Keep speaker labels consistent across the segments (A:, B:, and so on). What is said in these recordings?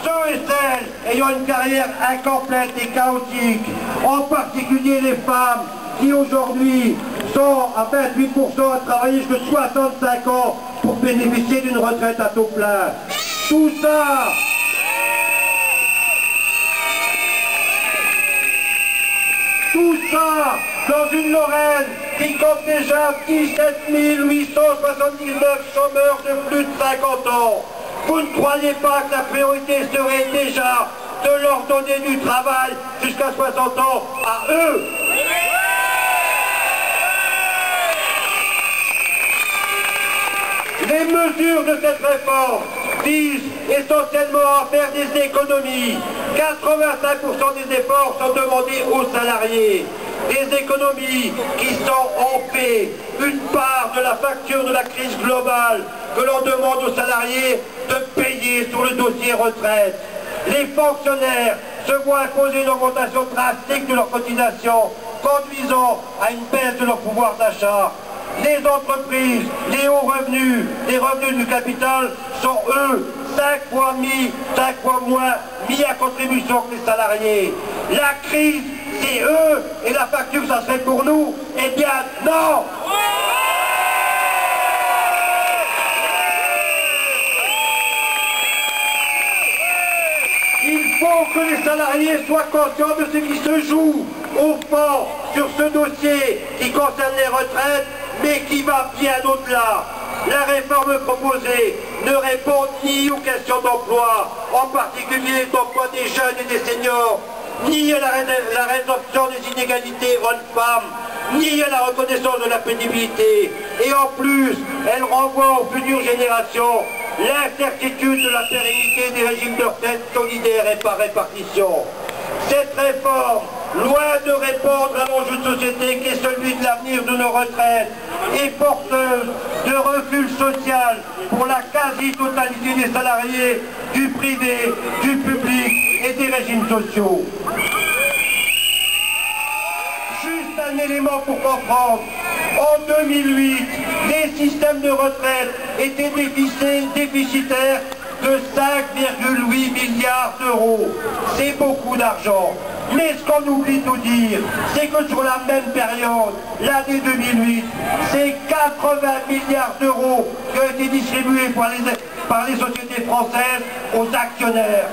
A: Ceux et celles ayant une carrière incomplète et chaotique, en particulier les femmes qui aujourd'hui sont à 28% à travailler jusqu'à 65 ans pour bénéficier d'une retraite à taux plein. Tout ça, dans une Lorraine qui compte déjà 17 879 chômeurs de plus de 50 ans. Vous ne croyez pas que la priorité serait déjà de leur donner du travail jusqu'à 60 ans à eux? Les mesures de cette réforme visent essentiellement à faire des économies. 85% des efforts sont demandés aux salariés. Des économies qui sont en paix, une part de la facture de la crise globale que l'on demande aux salariés de payer sur le dossier retraite. Les fonctionnaires se voient imposer une augmentation drastique de leurs cotisations, conduisant à une baisse de leur pouvoir d'achat. Les entreprises, les hauts revenus, les revenus du capital sont eux 5 fois moins mis à contribution que les salariés. La crise, c'est eux, et la facture, ça serait pour nous. Eh bien, non! Il faut que les salariés soient conscients de ce qui se joue au fond sur ce dossier qui concerne les retraites, mais qui va bien au-delà. La réforme proposée ne répond ni aux questions d'emploi, en particulier d'emploi des jeunes et des seniors, ni à la résorption des inégalités hommes-femmes, ni à la reconnaissance de la pénibilité. Et en plus, elle renvoie aux futures générations l'incertitude de la pérennité des régimes de retraite solidaires et par répartition. Cette réforme, loin de répondre à l'enjeu de société qui est celui de l'avenir de nos retraites, est porteuse de recul social pour la quasi-totalité des salariés du privé, du public et des régimes sociaux. Juste un élément pour comprendre. En 2008, les systèmes de retraite étaient déficitaires de 5,8 milliards d'euros. C'est beaucoup d'argent. Mais ce qu'on oublie de nous dire, c'est que sur la même période, l'année 2008, c'est 80 milliards d'euros qui ont été distribués par les sociétés françaises aux actionnaires.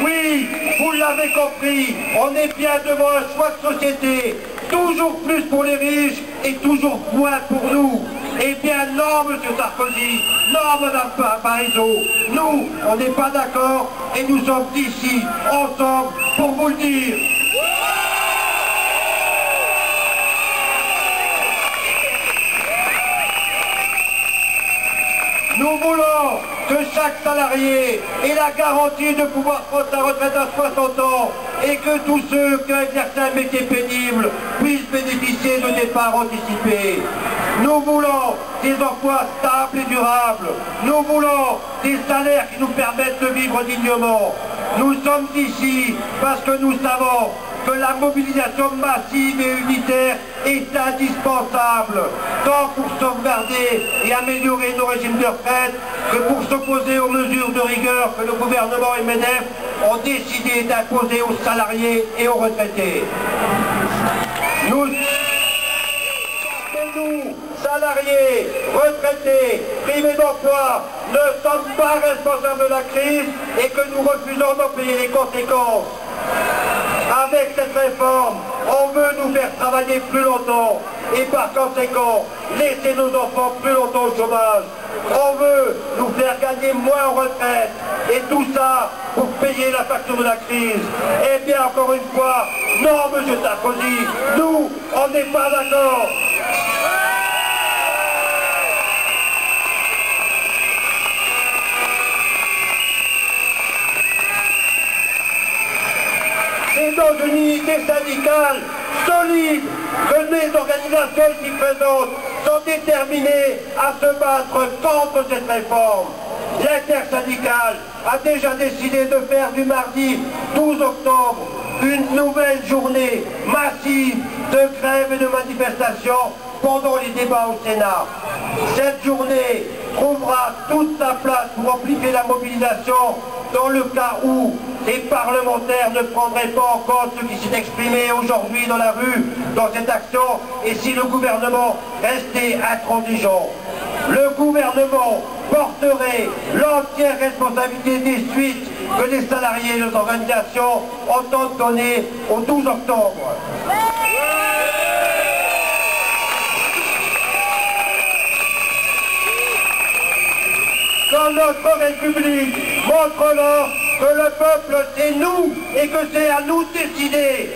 A: Oui, vous l'avez compris, on est bien devant un choix de société, toujours plus pour les riches et toujours moins pour nous. Eh bien non, M. Sarkozy, non, Mme Parisot, nous, on n'est pas d'accord et nous sommes ici, ensemble, pour vous le dire. Nous voulons que chaque salarié ait la garantie de pouvoir prendre sa retraite à 60 ans et que tous ceux qui ont exercé un métier pénible puissent bénéficier de départ anticipé. Nous voulons des emplois stables et durables. Nous voulons des salaires qui nous permettent de vivre dignement. Nous sommes ici parce que nous savons que la mobilisation massive et unitaire est indispensable, tant pour sauvegarder et améliorer nos régimes de retraite que pour s'opposer aux mesures de rigueur que le gouvernement et MEDEF ont décidé d'imposer aux salariés et aux retraités. Nous, salariés, retraités, privés d'emploi, ne sommes pas responsables de la crise et que nous refusons d'en payer les conséquences. Avec cette réforme, on veut nous faire travailler plus longtemps et par conséquent, laisser nos enfants plus longtemps au chômage. On veut nous faire gagner moins en retraite et tout ça pour payer la facture de la crise. Eh bien, encore une fois, non, M. Sarkozy, nous, on n'est pas d'accord. C'est dans une unité syndicale solide que les organisations qui présentent sont déterminées à se battre contre cette réforme. L'intersyndicale a déjà décidé de faire du mardi 12 octobre une nouvelle journée massive de grève et de manifestation pendant les débats au Sénat. Cette journée trouvera toute sa place pour amplifier la mobilisation dans le cas où les parlementaires ne prendraient pas en compte ce qui s'est exprimé aujourd'hui dans la rue, dans cette action, et si le gouvernement restait intransigeant. Le gouvernement porterait l'entière responsabilité des suites que les salariés et les organisations entendent donner au 12 octobre. Dans notre République, montre-leur que le peuple c'est nous et que c'est à nous de décider.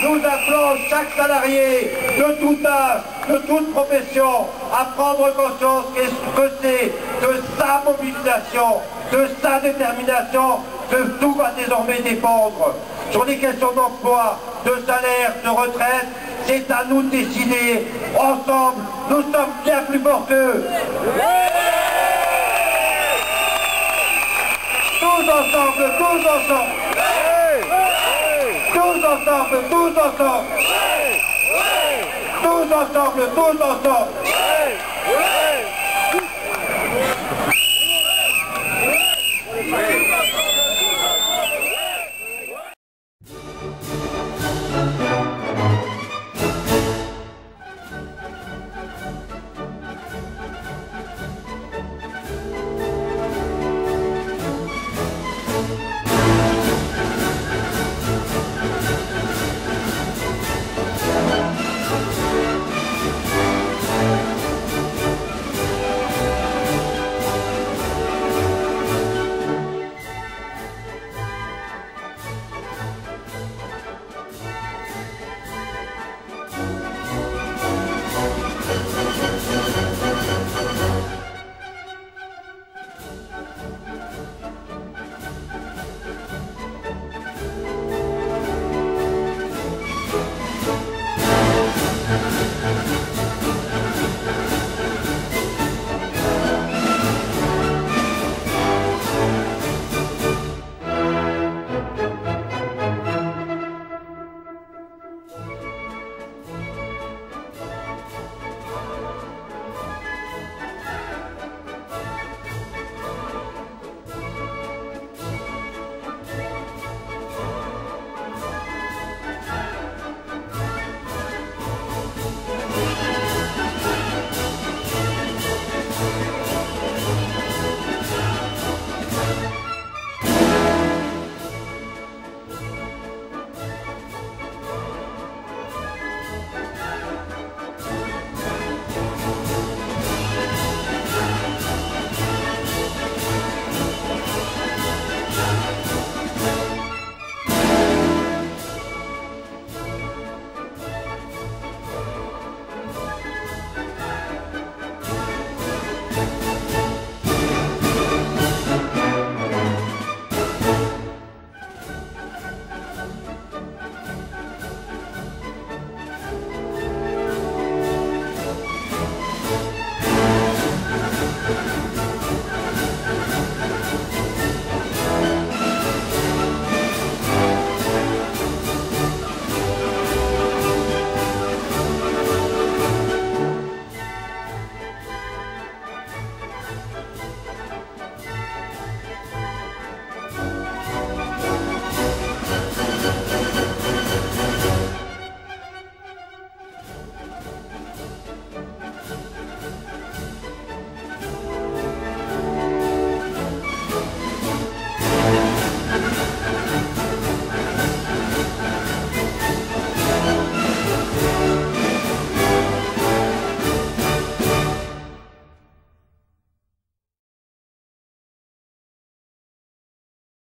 A: Nous appelons chaque salarié de tout âge, de toute profession, à prendre conscience que c'est de sa mobilisation, de sa détermination, que tout va désormais dépendre. Sur les questions d'emploi, de salaire, de retraite, c'est à nous de décider. Ensemble, nous sommes bien plus forts qu'eux. Tous ensemble, tous ensemble. Tous ensemble, tous ensemble. Tous ensemble, tous ensemble.